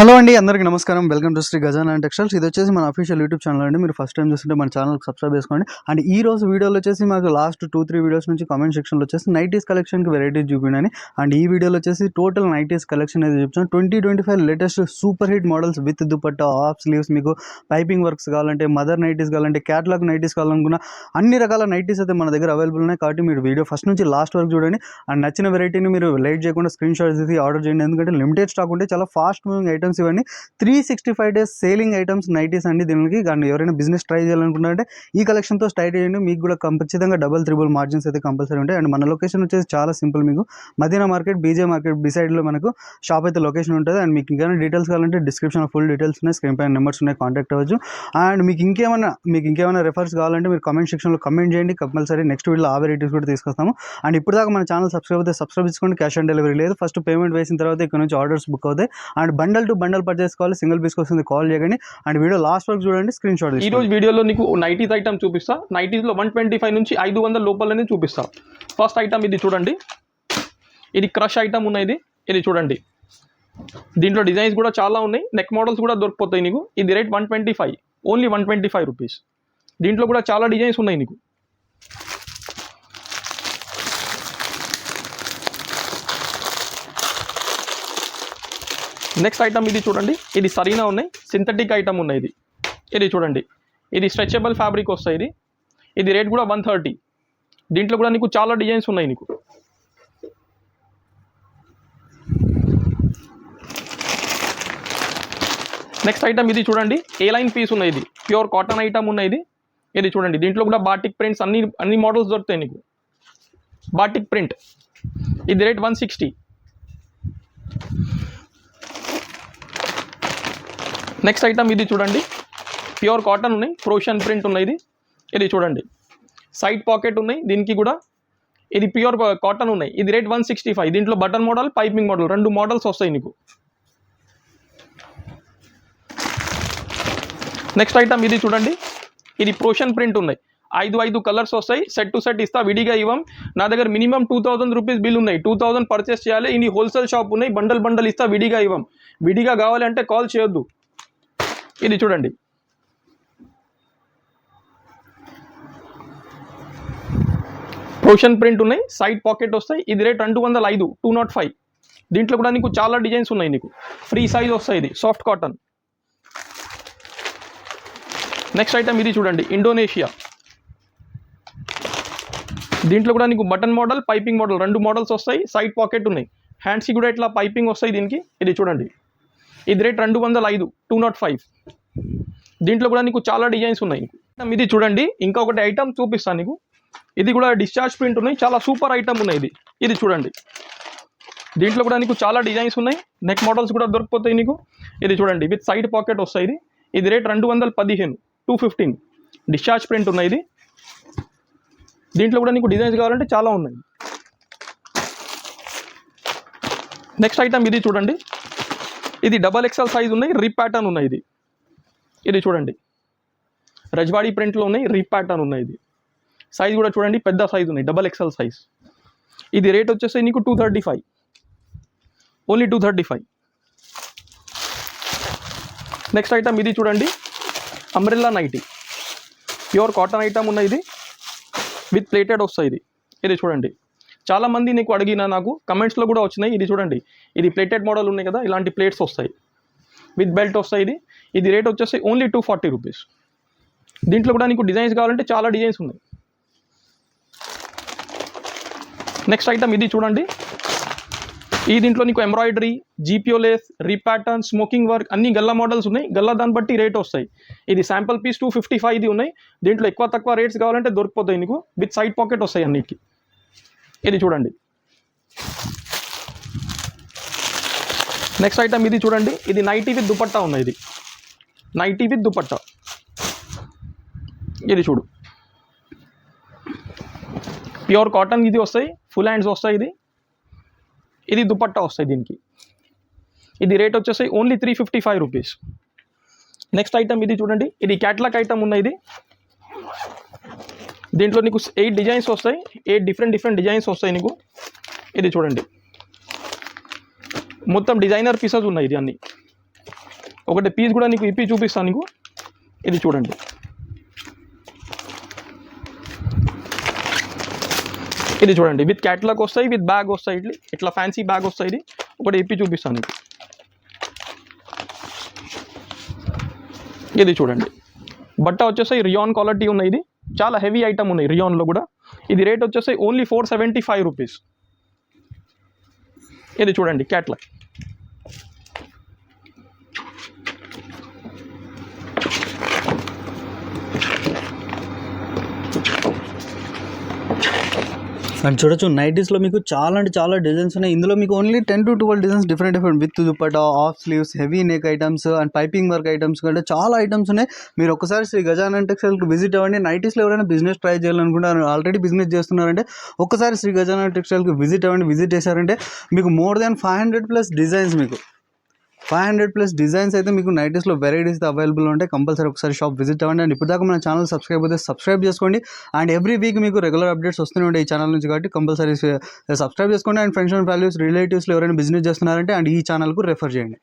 Hello అండి, అందరికీ నమస్కారం. Welcome to Shri Gajana and textiles. ఇది వచ్చేసి మన అఫీషియల్ యూట్యూబ్ ఛానల్ అండి. మీరు ఫస్ట్ టైం చూస్తుంటే మన ఛానల్కి సబ్స్క్రైబ్ చేసుకోండి. అండ్ ఈ రోజు వీడియోలో వచ్చేసి మాకు లాస్ట్ 2-3 వీడియోస్ నుంచి కామెంట్ సెక్షన్లో వచ్చేసి నైటీస్ కలెక్షన్కి వెరైటీస్ చూపించండి. అండ్ ఈ వీడియోలో వచ్చేసి టోటల్ నైటీస్ కలెక్షన్ అయితే చూపించాను. 2025 latest super hit models with dupatta, half sleeves, మీకు పైపింగ్ వర్క్స్ కావాలంటే, మదర్ నైటీస్ కావాలంటే, క్యాటలాగ్ నైటీస్ కావాలనుకున్న అన్ని రకాల నైటీస్ అయితే మన దగ్గర అవైలబుల్ ఉన్నాయి. కాబట్టి మీరు వీడియో ఫస్ట్ నుంచి లాస్ట్ వరకు చూడండి. అండ్ నచ్చిన వెరైటీని మీరు లేట్ చేయకుండా స్క్రీన్ షాట్ తీసి ఆర్డర్ చేయండి. ఎందుకంటే లిమిటెడ్ స్టాక్ ఉంటే చాలా ఫాస్ట్ మూవింగ్ ఐటమ్స్ ఇవన్నీ 365 డేస్ సేలింగ్ ఐటమ్స్ నైటీస్ అండి. దీనికి కానీ ఎవరైనా బిజినెస్ ట్రై చేయాలనుకుంటే ఈ కలెక్షన్తో స్టార్ట్ చేయండి. మీకు కూడా ఖచ్చితంగా డబుల్ త్రిబుల్ మార్జిన్స్ అయితే కంపల్సరీ ఉంటాయి. అండ్ మన లొకేషన్ వచ్చేసి చాలా సింపుల్. మీకు మదీనా మార్కెట్, బీజే మార్కెట్ బిసైడ్లో మనకు షాప్ అయితే లొకేషన్ ఉంటుంది. అండ్ మీకు ఇంకేమైనా డీటెయిల్స్ కావాలంటే డిస్క్రిప్షన్లో ఫుల్ డీటెయిల్స్ ఉన్నాయి, స్క్రీన్ పైన నెంబర్స్ ఉన్నాయి, కాంటాక్ట్ అవ్వచ్చు. అండ్ మీకు ఇంకేమైనా రెఫర్స్ కావాలంటే మీరు కామెంట్ సెక్షన్లో కామెంట్ చేయండి. కంపల్సరీ నెక్స్ట్ వీడియోలో ఆ వెరైటీస్ కూడా తీసుకొస్తాము. అండ్ ఇప్పుడు దాకా మన ఛానల్ సబ్స్క్రైబ్ అయితే సబ్స్క్రైబ్ చేసుకోండి. క్యాష్ ఆన్ డెలివరీ లేదు. ఫస్ట్ పేమెంట్ వేసిన తర్వాత ఇక్కడ నుంచి ఆర్డర్స్ బుక్ అవుతాయి. And bundle to bundle purchase కావాలి, సింగిల్ పీస్ వస్తుంది, కాల్ చేయకండి. అండ్ వీడియో లాస్ట్ వరకు చూడండి, స్క్రీన్ షాట్. ఈ రోజు వీడియోలో నీకు నైటీస్ ఐటమ్ చూపిస్తా. నైటీస్లో 125 నుంచి 500 లోపలనే చూపిస్తా. ఫస్ట్ ఐటమ్ ఇది చూడండి, ఇది క్రష్ ఐటమ్ ఉన్నాయి. ఇది చూడండి, దీంట్లో డిజైన్స్ కూడా చాలా ఉన్నాయి, నెక్ మోడల్స్ కూడా దొరికిపోతాయి నీకు. ఇది రేట్ 125, ఓన్లీ 125 రూపీస్. దీంట్లో కూడా చాలా డిజైన్స్ ఉన్నాయి నీకు. నెక్స్ట్ ఐటమ్ ఇది చూడండి, ఇది సరీనా ఉన్నాయి, సింథటిక్ ఐటమ్ ఉన్నాయి. ఇది చూడండి, ఇది స్ట్రెచబుల్ ఫ్యాబ్రిక్ వస్తాయి. ఇది రేట్ కూడా 130. దీంట్లో కూడా నీకు చాలా డిజైన్స్ ఉన్నాయి నీకు. నెక్స్ట్ ఐటమ్ ఇది చూడండి, ఏ లైన్ పీస్ ఉన్నాయి. ఇది ప్యూర్ కాటన్ ఐటమ్ ఉన్నాయి. ఇది చూడండి, దీంట్లో కూడా బాటిక్ ప్రింట్స్ అన్ని మోడల్స్ దొరుకుతాయి నీకు. బాటిక్ ప్రింట్, ఇది రేట్ 160. నెక్స్ట్ ఐటమ్ ఇది చూడండి, ప్యూర్ కాటన్ ఉన్నాయి, ప్రోషన్ ప్రింట్ ఉన్నాయి. ఇది చూడండి, సైడ్ పాకెట్ ఉన్నాయి దీనికి కూడా. ఇది ప్యూర్ కాటన్ ఉన్నాయి. ఇది రేట్ 165. దీంట్లో button model, piping model, 2 models వస్తాయి నీకు. నెక్స్ట్ ఐటమ్ ఇది చూడండి, ఇది ప్రోషన్ ప్రింట్ ఉన్నాయి. 5 కలర్స్ వస్తాయి. సెట్ టు సెట్ ఇస్తా, విడిగా ఇవ్వం. నా దగ్గర మినిమం 2000 రూపీస్ బిల్ ఉన్నాయి. 2000 పర్చేస్ చేయాలి. ఇది హోల్సేల్ షాప్ ఉన్నాయి, బండల్ ఇస్తా, విడిగా ఇవ్వం. విడిగా కావాలంటే కాల్ చేయొద్దు. ఇది చూడండి, ప్రోషన్ ప్రింట్ ఉన్నాయి, సైడ్ పాకెట్ వస్తాయి. ఇది రేట్ 205, 205. దీంట్లో కూడా నీకు చాలా డిజైన్స్ ఉన్నాయి నీకు. ఫ్రీ సైజ్ వస్తాయి. ఇది సాఫ్ట్ కాటన్. నెక్స్ట్ ఐటమ్ ఇది చూడండి, ఇండోనేషియా. దీంట్లో కూడా నీకు button model, piping model, 2 models వస్తాయి. సైడ్ పాకెట్ ఉన్నాయి, హ్యాండ్స్కి కూడా ఇట్లా పైపింగ్ వస్తాయి దీనికి. ఇది చూడండి, ఇది రేట్ 205, 205. దీంట్లో కూడా నీకు చాలా డిజైన్స్ ఉన్నాయి. ఇది చూడండి, ఇంకొకటి ఐటమ్ చూపిస్తాను నీకు. ఇది కూడా డిశ్చార్జ్ ప్రింట్ ఉన్నాయి, చాలా సూపర్ ఐటమ్ ఉన్నాయి. ఇది చూడండి, దీంట్లో కూడా నీకు చాలా డిజైన్స్ ఉన్నాయి, నెక్ మోడల్స్ కూడా దొరికిపోతాయి నీకు. ఇది చూడండి, విత్ సైడ్ పాకెట్ వస్తాయి. ఇది రేట్ 215, 215. డిశ్చార్జ్ ప్రింట్ ఉన్నాయి. దీంట్లో కూడా నీకు డిజైన్స్ కావాలంటే చాలా ఉన్నాయి. నెక్స్ట్ ఐటమ్ ఇది చూడండి, ఇది XXL సైజ్ ఉన్నాయి, రిప్ ప్యాటర్న్ ఉన్నాయి. ఇది చూడండి, రజ్వాడీ ప్రింట్లో ఉన్నాయి, రిప్ ప్యాటర్న్ ఉన్నాయి. ఇది సైజ్ కూడా చూడండి, పెద్ద సైజ్ ఉన్నాయి, XXL సైజ్. ఇది రేట్ వచ్చేసి నీకు 235, ఓన్లీ 235. నెక్స్ట్ ఐటమ్ ఇది చూడండి, umbrella nighty, pure cotton item ఉన్నాయి. ఇది విత్ ప్లేటెడ్ వస్తాయి. ఇది చూడండి, చాలామంది నీకు అడిగిన నాకు కమెంట్స్లో కూడా వచ్చినాయి. ఇది చూడండి, ఇది ప్లేటెడ్ మోడల్ ఉన్నాయి కదా, ఇలాంటి ప్లేట్స్ వస్తాయి, విత్ బెల్ట్ వస్తాయి. ఇది రేట్ వచ్చేసి ఓన్లీ 240 రూపీస్. దీంట్లో కూడా నీకు డిజైన్స్ కావాలంటే చాలా డిజైన్స్ ఉన్నాయి. నెక్స్ట్ ఐటమ్ ఇది చూడండి, దీంట్లో నీకు ఎంబ్రాయిడరీ, జీపీఓ లేస్, రిప్ ప్యాటర్న్, స్మోకింగ్ వర్క్, అన్ని గల్లా మోడల్స్ ఉన్నాయి. గల్లా దాన్ని బట్టి రేట్ వస్తాయి. ఇది శాంపుల్ పీస్ 255 ఇది ఉన్నాయి. దీంట్లో ఎక్కువ తక్కువ రేట్స్ కావాలంటే దొరికిపోతాయి నీకు, విత్ సైడ్ పాకెట్ వస్తాయి అన్నిటికి. ఇది చూడండి, నెక్స్ట్ ఐటమ్ ఇది చూడండి, ఇది నైటీ విత్ దుపట్టా ఉన్నాయి. ఇది నైటీ విత్ దుపట్టా. ఇది చూడు, ప్యూర్ కాటన్ ఇది వస్తాయి, ఫుల్ హ్యాండ్స్ వస్తాయి. ఇది దుపట్టా వస్తాయి దీనికి. ఇది రేట్ వచ్చేసి ఓన్లీ 355 రూపీస్. నెక్స్ట్ ఐటమ్ ఇది చూడండి, ఇది క్యాట్లాగ్ ఐటమ్ ఉన్నాయి. దీంట్లో నీకు 8 డిజైన్స్ వస్తాయి, 8 డిఫరెంట్ డిజైన్స్ వస్తాయి నీకు. ఇది చూడండి, మొత్తం డిజైనర్ పీసెస్ ఉన్నాయి. ఇది అన్ని ఒకటి పీస్ కూడా నీకు ఇప్పి చూపిస్తాను నీకు. ఇది చూడండి, ఇది చూడండి విత్ క్యాట్లాగ్ వస్తాయి, విత్ బ్యాగ్ వస్తాయి, ఇట్లా ఫ్యాన్సీ బ్యాగ్ వస్తాయి. ఇది ఒకటి ఇప్పి చూపిస్తాను నీకు. ఇది చూడండి, బట్ట వచ్చేసి రియాన్ క్వాలిటీ ఉన్నాయి. ఇది చాలా హెవీ ఐటమ్ ఉన్నాయి రియాన్లో కూడా. ఇది రేట్ వచ్చేసి ఓన్లీ 475 రూపీస్. ఇది చూడండి క్యాట్లాగ్. అండ్ చూడొచ్చు నైటీస్లో మీకు చాలా అంటే చాలా డిజైన్స్ ఉన్నాయి. ఇందులో మీకు only 10 to 12 designs different with dupatta, of sleeves, heavy neck items and piping work items కంటే చాలా ఐటమ్స్ ఉన్నాయి. మీరు ఒకసారి శ్రీ గజానన్ టెక్స్టైల్కి విజిట్ అవ్వండి. నైటీస్లో ఎవరైనా బిజినెస్ ట్రై చేయాలనుకుంటారు, ఆల్రెడీ బిజినెస్ చేస్తున్నారంటే ఒకసారి శ్రీ గజానన్ టెక్స్టైల్కి విజిట్ అవ్వండి. విజిట్ చేశారంటే మీకు మోర్ దాన్ 500+ డిజైన్స్, మీకు 500+ డిజైన్స్ అయితే మీకు నైటీస్లో వెరైటీస్ అవైలబుల్ ఉంటాయి. కంపల్సరీ ఒకసారి షాప్ విజిట్ అవ్వండి. అండ్ ఇప్పుడు దాకా మన ఛానల్ సబ్స్క్రైబ్ అయితే సబ్స్క్రైబ్ చేసుకోండి. అండ్ ఎవ్రీ వీక్ మీకు రెగ్యులర్ అప్డేట్స్ వస్తూనే ఉంటాయి ఈ ఛానల్ నుంచి, కాబట్టి కంపల్సరీ సబ్స్క్రైబ్ చేసుకోండి. అండ్ ఫ్రెండ్స్ అండ్ ఫ్యామిలీస్ రిలేటివ్స్లో ఎవరైనా బిజినెస్ చేస్తున్నారంటే అండ్ ఈ ఛానల్కు రెఫర్ చేయండి.